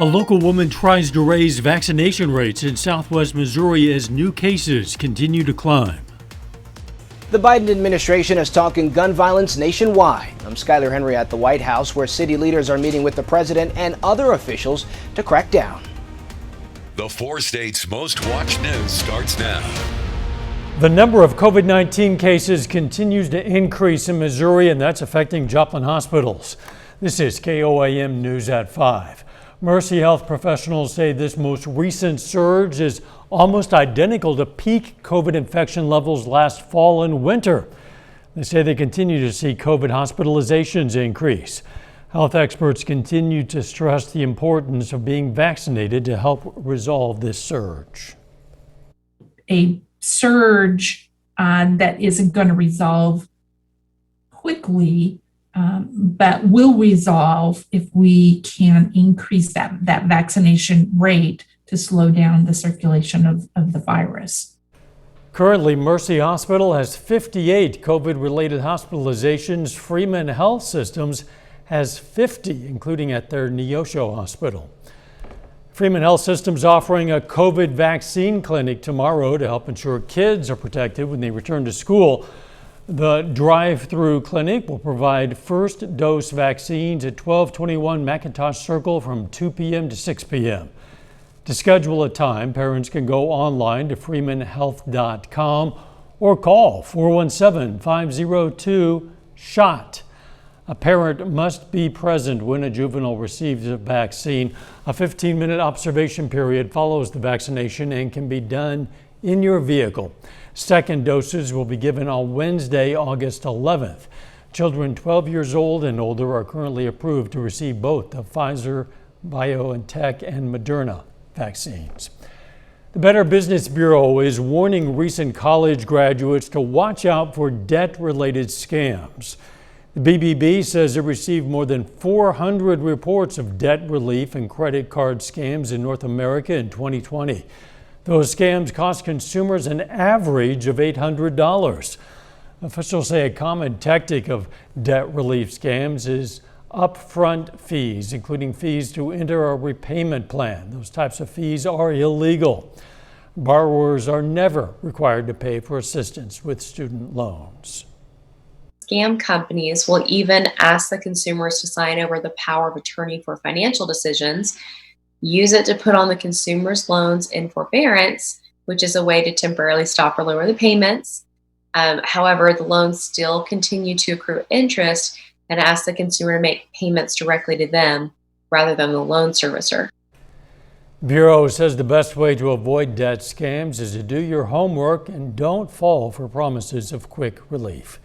A local woman tries to raise vaccination rates in southwest Missouri as new cases continue to climb. The Biden administration is talking gun violence nationwide. I'm Skylar Henry at the White House, where city leaders are meeting with the president and other officials to crack down. The 4 states' most watched news starts now. The number of COVID-19 cases continues to increase in Missouri, and that's affecting Joplin hospitals. This is KOAM News at 5. Mercy Health professionals say this most recent surge is almost identical to peak COVID infection levels last fall and winter. They say they continue to see COVID hospitalizations increase. Health experts continue to stress the importance of being vaccinated to help resolve this surge. A surge that isn't going to resolve quickly, but will resolve if we can increase that vaccination rate to slow down the circulation of the virus. Currently, Mercy Hospital has 58 COVID-related hospitalizations. Freeman Health Systems has 50, including at their Neosho Hospital. Freeman Health Systems offering a COVID vaccine clinic tomorrow to help ensure kids are protected when they return to school. The drive-through clinic will provide first dose vaccines at 1221 McIntosh Circle from 2 p.m. to 6 p.m. To schedule a time, parents can go online to freemanhealth.com or call 417-502-SHOT. A parent must be present when a juvenile receives a vaccine. A 15-minute observation period follows the vaccination and can be done in your vehicle. Second doses will be given on Wednesday, August 11th. Children 12 years old and older are currently approved to receive both the Pfizer, BioNTech, and Moderna vaccines. The Better Business Bureau is warning recent college graduates to watch out for debt-related scams. The BBB says it received more than 400 reports of debt relief and credit card scams in North America in 2020. Those scams cost consumers an average of $800. Officials say a common tactic of debt relief scams is upfront fees, including fees to enter a repayment plan. Those types of fees are illegal. Borrowers are never required to pay for assistance with student loans. Scam companies will even ask the consumers to sign over the power of attorney for financial decisions, use it to put on the consumer's loans in forbearance, which is a way to temporarily stop or lower the payments. However, the loans still continue to accrue interest and ask the consumer to make payments directly to them rather than the loan servicer. Bureau says the best way to avoid debt scams is to do your homework and don't fall for promises of quick relief.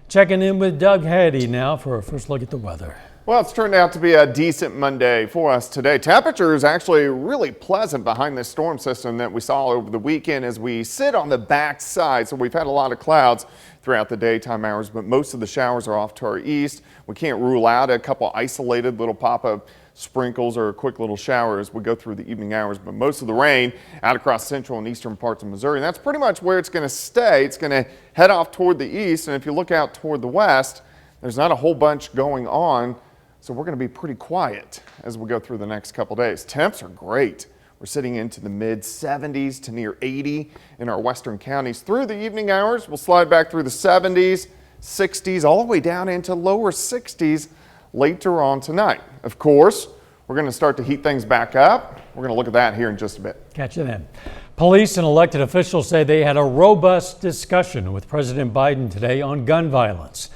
Checking in with Doug Hattie now for a first look at the weather. Well, it's turned out to be a decent Monday for us today. Temperature is actually really pleasant behind this storm system that we saw over the weekend as we sit on the back side. So we've had a lot of clouds throughout the daytime hours, but most of the showers are off to our east. We can't rule out a couple isolated little pop-up sprinkles or a quick little shower as we go through the evening hours, but most of the rain out across central and eastern parts of Missouri. And that's pretty much where it's going to stay. It's going to head off toward the east, and if you look out toward the west, there's not a whole bunch going on. So we're going to be pretty quiet as we go through the next couple days. Temps are great. We're sitting into the mid 70s to near 80 in our western counties. Through the evening hours, we'll slide back through the 70s, 60s, all the way down into lower 60s later on tonight. Of course, we're going to start to heat things back up. We're going to look at that here in just a bit. Catch you then. Police and elected officials say they had a robust discussion with President Biden today on gun violence.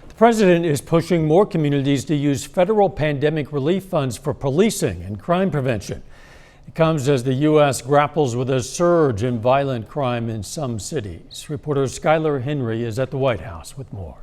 The president is pushing more communities to use federal pandemic relief funds for policing and crime prevention. It comes as the U.S. grapples with a surge in violent crime in some cities. Reporter Skylar Henry is at the White House with more.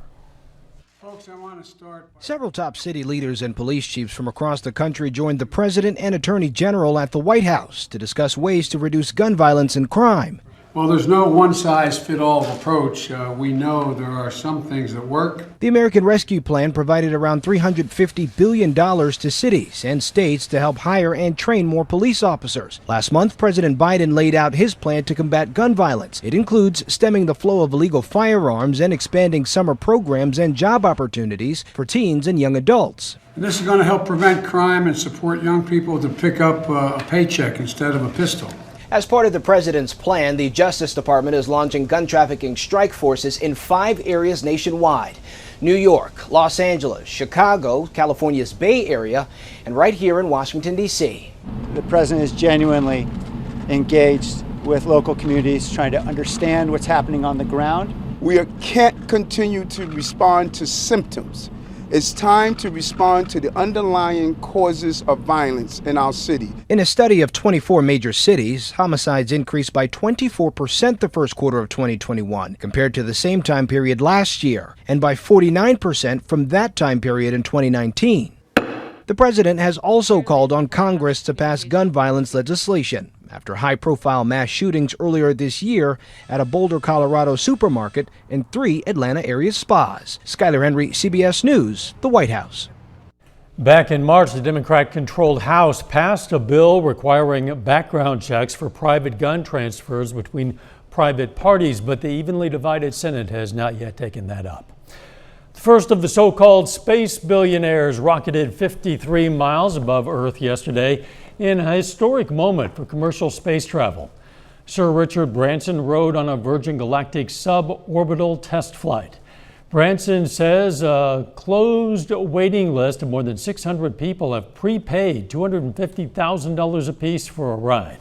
Folks, I want to start. Several top city leaders and police chiefs from across the country joined the president and attorney general at the White House to discuss ways to reduce gun violence and crime. Well, there's no one-size-fits-all approach. We know there are some things that work. The American Rescue Plan provided around $350 billion to cities and states to help hire and train more police officers. Last month, President Biden laid out his plan to combat gun violence. It includes stemming the flow of illegal firearms and expanding summer programs and job opportunities for teens and young adults. And this is going to help prevent crime and support young people to pick up a paycheck instead of a pistol. As part of the president's plan, the Justice Department is launching gun trafficking strike forces in 5 areas nationwide: New York, Los Angeles, Chicago, California's Bay Area, and right here in Washington, D.C. The president is genuinely engaged with local communities, trying to understand what's happening on the ground. We can't continue to respond to symptoms. It's time to respond to the underlying causes of violence in our city. In a study of 24 major cities, homicides increased by 24% the first quarter of 2021 compared to the same time period last year, and by 49% from that time period in 2019. The president has also called on Congress to pass gun violence legislation after high-profile mass shootings earlier this year at a Boulder, Colorado supermarket and 3 Atlanta area spas. Skyler Henry, CBS News, the White House. Back in March, the Democrat-controlled House passed a bill requiring background checks for private gun transfers between private parties, but the evenly divided Senate has not yet taken that up. The first of the so-called space billionaires rocketed 53 miles above Earth yesterday in a historic moment for commercial space travel. Sir Richard Branson rode on a Virgin Galactic suborbital test flight. Branson says a closed waiting list of more than 600 people have prepaid $250,000 apiece for a ride.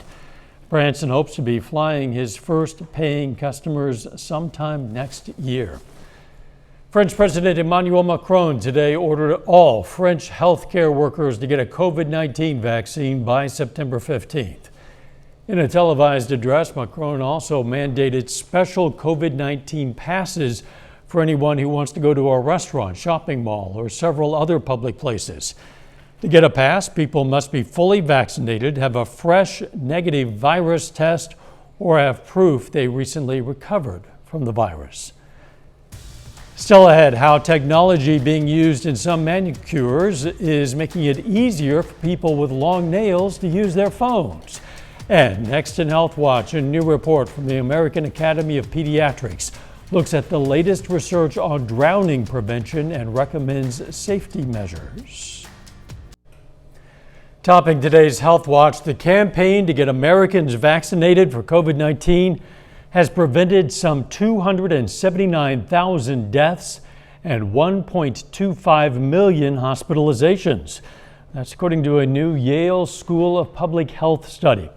Branson hopes to be flying his first paying customers sometime next year. French President Emmanuel Macron today ordered all French healthcare workers to get a COVID-19 vaccine by September 15th. In a televised address, Macron also mandated special COVID-19 passes for anyone who wants to go to a restaurant, shopping mall, or several other public places. To get a pass, people must be fully vaccinated, have a fresh negative virus test, or have proof they recently recovered from the virus. Still ahead, how technology being used in some manicures is making it easier for people with long nails to use their phones. And next in Health Watch, a new report from the American Academy of Pediatrics looks at the latest research on drowning prevention and recommends safety measures. Topping today's Health Watch, the campaign to get Americans vaccinated for COVID-19 has prevented some 279,000 deaths and 1.25 million hospitalizations. That's according to a new Yale School of Public Health study.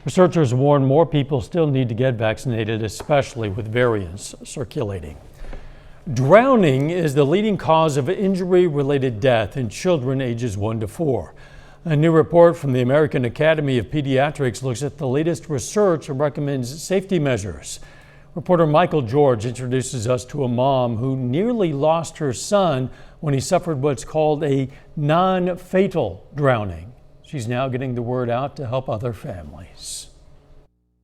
Researchers warn more people still need to get vaccinated, especially with variants circulating. Drowning is the leading cause of injury-related death in children ages 1 to 4. A new report from the American Academy of Pediatrics looks at the latest research and recommends safety measures. Reporter Michael George introduces us to a mom who nearly lost her son when he suffered what's called a non-fatal drowning. She's now getting the word out to help other families.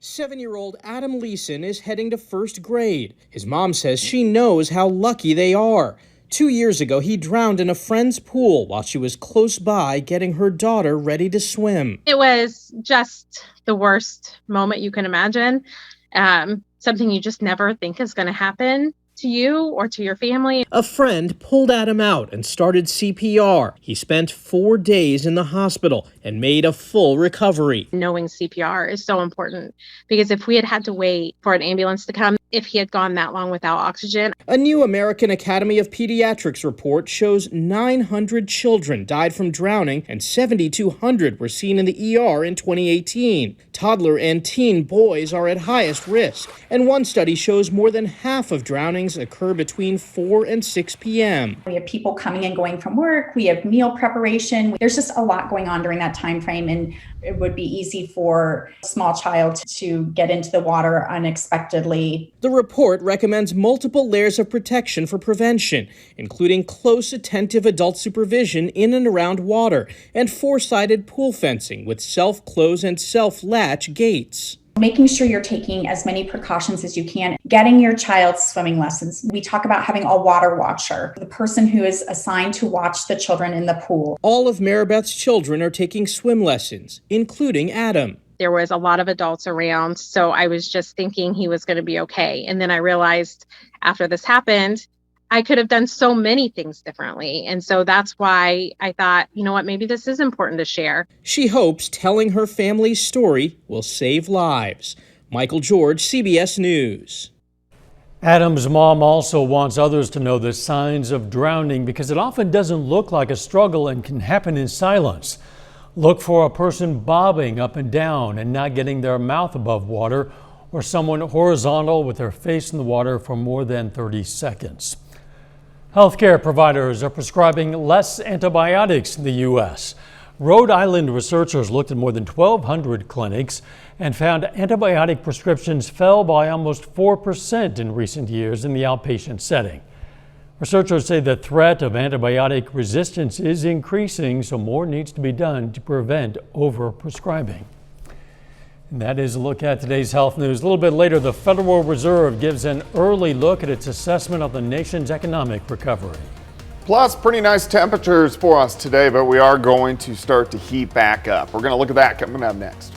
7-year-old Adam Leeson is heading to first grade. His mom says she knows how lucky they are. 2 years ago, he drowned in a friend's pool while she was close by getting her daughter ready to swim. It was just the worst moment you can imagine. Something you just never think is going to happen to you or to your family. A friend pulled Adam out and started CPR. He spent 4 days in the hospital and made a full recovery. Knowing CPR is so important because if we had to wait for an ambulance to come, if he had gone that long without oxygen. A new American Academy of Pediatrics report shows 900 children died from drowning and 7,200 were seen in the ER in 2018. Toddler and teen boys are at highest risk, and one study shows more than half of drownings occur between 4 and 6 p.m. We have people coming and going from work. We have meal preparation. There's just a lot going on during that time frame, and it would be easy for a small child to get into the water unexpectedly. The report recommends multiple layers of protection for prevention, including close, attentive adult supervision in and around water and four-sided pool fencing with self-close and self-latch gates. making sure you're taking as many precautions as you can, getting your child swimming lessons. We talk about having a water watcher, the person who is assigned to watch the children in the pool. All of Maribeth's children are taking swim lessons, including Adam. There was a lot of adults around, so I was just thinking he was going to be okay. And then I realized after this happened, I could have done so many things differently. And so that's why I thought, you know what, maybe this is important to share. She hopes telling her family's story will save lives. Michael George, CBS News. Adam's mom also wants others to know the signs of drowning because it often doesn't look like a struggle and can happen in silence. Look for a person bobbing up and down and not getting their mouth above water, or someone horizontal with their face in the water for more than 30 seconds. Healthcare providers are prescribing less antibiotics in the U.S. Rhode Island researchers looked at more than 1,200 clinics and found antibiotic prescriptions fell by almost 4% in recent years in the outpatient setting. Researchers say the threat of antibiotic resistance is increasing, so more needs to be done to prevent overprescribing. And that is a look at today's health news. A little bit later, the Federal Reserve gives an early look at its assessment of the nation's economic recovery. Plus, pretty nice temperatures for us today, but we are going to start to heat back up. We're going to look at that coming up next.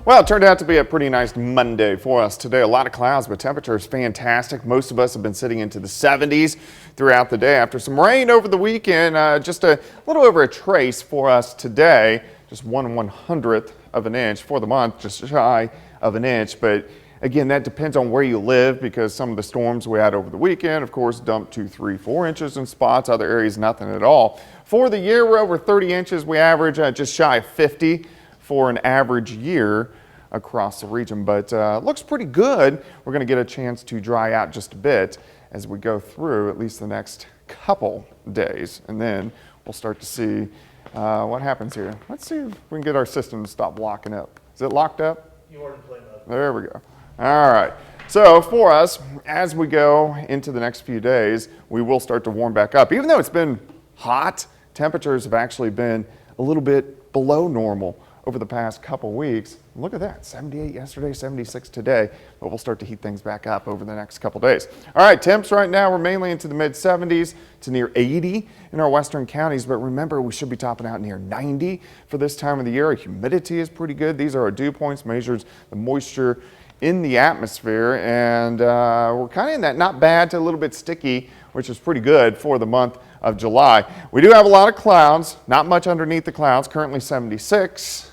Well, it turned out to be a pretty nice Monday for us today. A lot of clouds, but temperature is fantastic. Most of us have been sitting into the 70s throughout the day after some rain over the weekend. Just a little over a trace for us today. Just 1/100th of an inch for the month, just shy of an inch. But again, that depends on where you live because some of the storms we had over the weekend, of course, dumped 2, 3, 4 inches in spots. Other areas, nothing at all. For the year, we're over 30 inches. We average just shy of 50 for an average year across the region, but looks pretty good. We're going to get a chance to dry out just a bit as we go through at least the next couple days, and then we'll start to see what happens here. Let's see if we can get our system to stop locking up. Is it locked up? You are in play mode. There we go. All right. So for us, as we go into the next few days, we will start to warm back up. Even though it's been hot, temperatures have actually been a little bit below normal over the past couple weeks. Look at that, 78 yesterday, 76 today, but we'll start to heat things back up over the next couple days. All right, temps right now, we're mainly into the mid 70s to near 80 in our western counties, but remember, we should be topping out near 90 for this time of the year. Our humidity is pretty good. These are our dew points, measures the moisture in the atmosphere, and we're kind of in that not bad to a little bit sticky, which is pretty good for the month of July. We do have a lot of clouds, not much underneath the clouds, currently 76.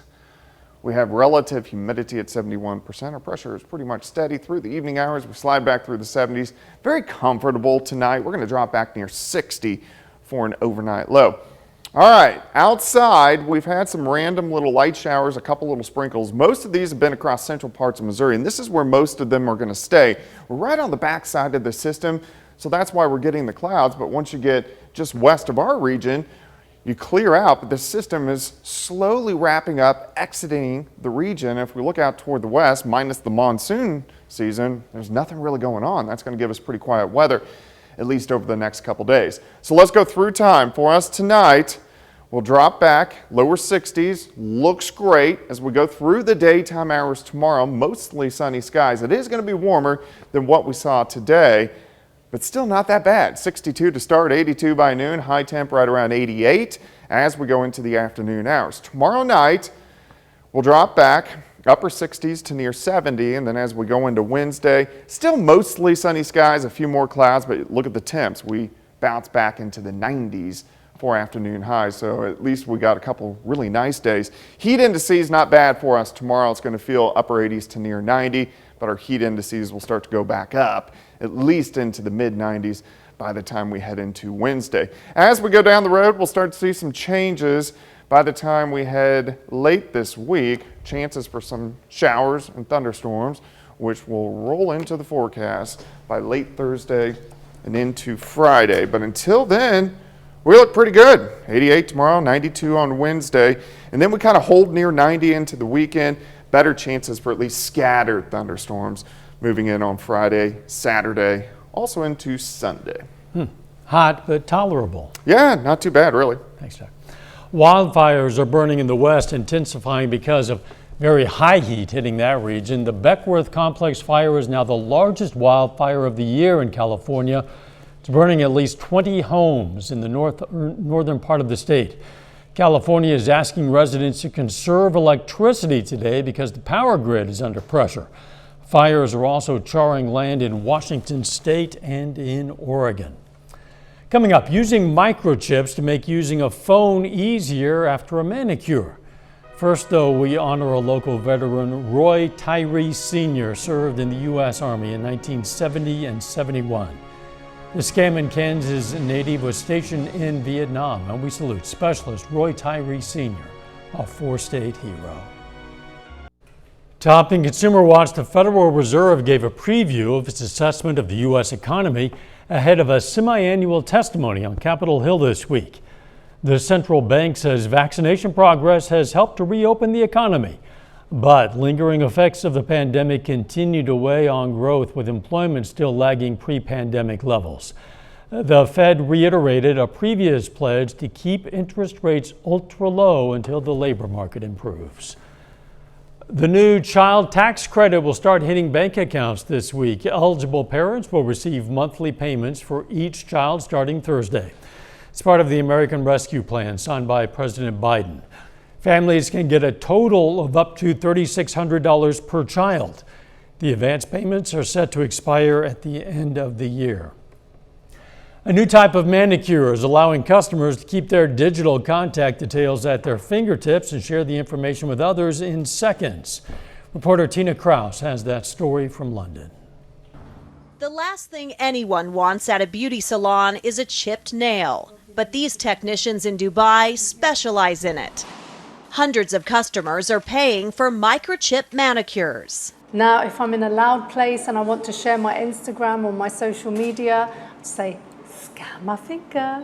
We have relative humidity at 71%. Our pressure is pretty much steady through the evening hours. We slide back through the 70s. Very comfortable tonight. We're going to drop back near 60 for an overnight low. All right, outside, we've had some random little light showers, a couple little sprinkles. Most of these have been across central parts of Missouri, and this is where most of them are going to stay. We're right on the back side of the system, so that's why we're getting the clouds. But once you get just west of our region, you clear out, but the system is slowly wrapping up, exiting the region. If we look out toward the west, minus the monsoon season, there's nothing really going on. That's going to give us pretty quiet weather, at least over the next couple days. So let's go through time. For us tonight, we'll drop back, lower 60s, looks great. As we go through the daytime hours tomorrow, mostly sunny skies. It is going to be warmer than what we saw today, but still not that bad. 62 to start, 82 by noon, high temp right around 88 as we go into the afternoon hours. Tomorrow night, we'll drop back, upper 60s to near 70, and then as we go into Wednesday, still mostly sunny skies, a few more clouds, but look at the temps. We bounce back into the 90s for afternoon highs, so at least we got a couple really nice days. Heat indices not bad for us tomorrow. It's going to feel upper 80s to near 90, but our heat indices will start to go back up, at least into the mid 90s by the time we head into Wednesday. As we go down the road, we'll start to see some changes by the time we head late this week. Chances for some showers and thunderstorms, which will roll into the forecast by late Thursday and into Friday. But until then, we look pretty good. 88 tomorrow, 92 on Wednesday, and then we kind of hold near 90 into the weekend. Better chances for at least scattered thunderstorms moving in on Friday, Saturday, also into Sunday. Hot, but tolerable. Yeah, not too bad, really. Thanks, Doug. Wildfires are burning in the west, intensifying because of very high heat hitting that region. The Beckworth Complex fire is now the largest wildfire of the year in California. It's burning at least 20 homes in the northern part of the state. California is asking residents to conserve electricity today because the power grid is under pressure. Fires are also charring land in Washington state and in Oregon. Coming up, using microchips to make using a phone easier after a manicure. First, though, we honor a local veteran. Roy Tyree Sr. served in the U.S. Army in 1970 and 71. The Scammon, Kansas native was stationed in Vietnam, and we salute Specialist Roy Tyree Sr., a four-state hero. Topping Consumer Watch, the Federal Reserve gave a preview of its assessment of the U.S. economy ahead of a semi-annual testimony on Capitol Hill this week. The central bank says vaccination progress has helped to reopen the economy, but lingering effects of the pandemic continue to weigh on growth, with employment still lagging pre-pandemic levels. The Fed reiterated a previous pledge to keep interest rates ultra low until the labor market improves. The new child tax credit will start hitting bank accounts this week. Eligible parents will receive monthly payments for each child starting Thursday. It's part of the American Rescue Plan signed by President Biden. Families can get a total of up to $3,600 per child. The advance payments are set to expire at the end of the year. A new type of manicure is allowing customers to keep their digital contact details at their fingertips and share the information with others in seconds. Reporter Tina Kraus has that story from London. The last thing anyone wants at a beauty salon is a chipped nail, but these technicians in Dubai specialize in it. Hundreds of customers are paying for microchip manicures. Now, if I'm in a loud place and I want to share my Instagram or my social media, I'd say, scan my finger.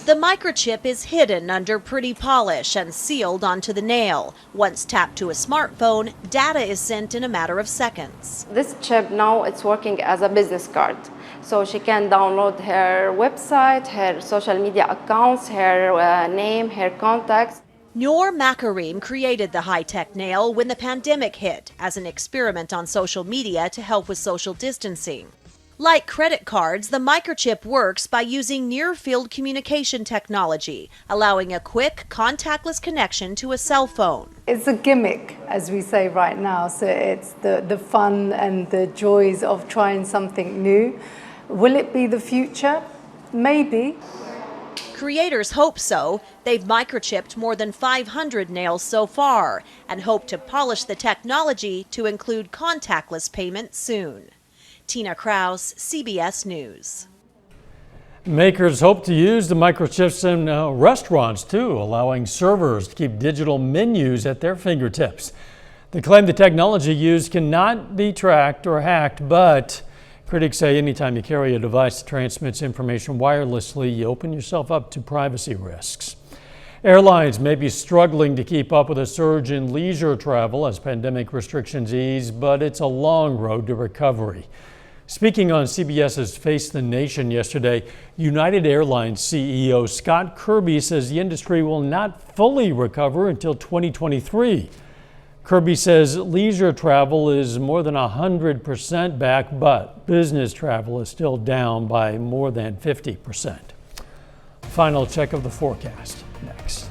The microchip is hidden under pretty polish and sealed onto the nail. Once tapped to a smartphone, data is sent in a matter of seconds. This chip now it's working as a business card. So she can download her website, her social media accounts, her name, her contacts. Noor Makarim created the high-tech nail when the pandemic hit as an experiment on social media to help with social distancing. Like credit cards, the microchip works by using near-field communication technology, allowing a quick, contactless connection to a cell phone. It's a gimmick, as we say right now, so it's the fun and the joys of trying something new. Will it be the future? Maybe. Creators hope so. They've microchipped more than 500 nails so far and hope to polish the technology to include contactless payment soon. Tina Kraus, CBS News. Makers hope to use the microchips in restaurants too, allowing servers to keep digital menus at their fingertips. They claim the technology used cannot be tracked or hacked, but critics say anytime you carry a device that transmits information wirelessly, you open yourself up to privacy risks. Airlines may be struggling to keep up with a surge in leisure travel as pandemic restrictions ease, but it's a long road to recovery. Speaking on CBS's Face the Nation yesterday, United Airlines CEO Scott Kirby says the industry will not fully recover until 2023. Kirby says leisure travel is more than 100% back, but business travel is still down by more than 50%. Final check of the forecast next.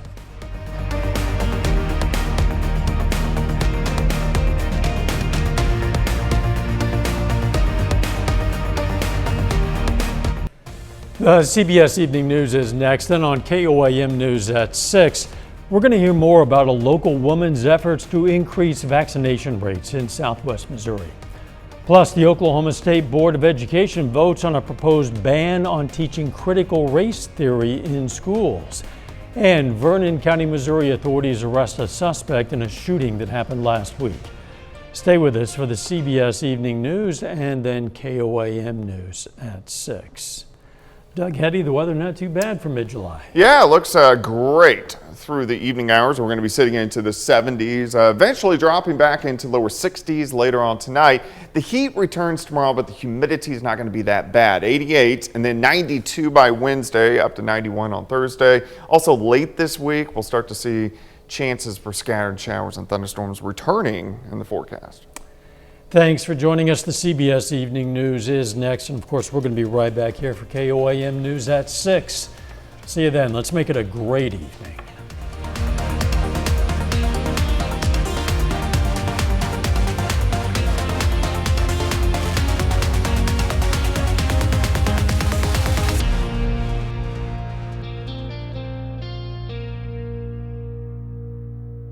The CBS Evening News is next. Then on KOAM News at 6, we're going to hear more about a local woman's efforts to increase vaccination rates in Southwest Missouri. Plus, the Oklahoma State Board of Education votes on a proposed ban on teaching critical race theory in schools. And Vernon County, Missouri authorities arrest a suspect in a shooting that happened last week. Stay with us for the CBS Evening News and then KOAM News at 6. Doug Hetty, the weather not too bad for mid-July. Yeah, it looks great through the evening hours. We're going to be sitting into the 70s, eventually dropping back into lower 60s later on tonight. The heat returns tomorrow, but the humidity is not going to be that bad. 88 and then 92 by Wednesday, up to 91 on Thursday. Also late this week, we'll start to see chances for scattered showers and thunderstorms returning in the forecast. Thanks for joining us. The CBS Evening News is next. And of course, we're going to be right back here for KOAM News at 6. See you then. Let's make it a great evening.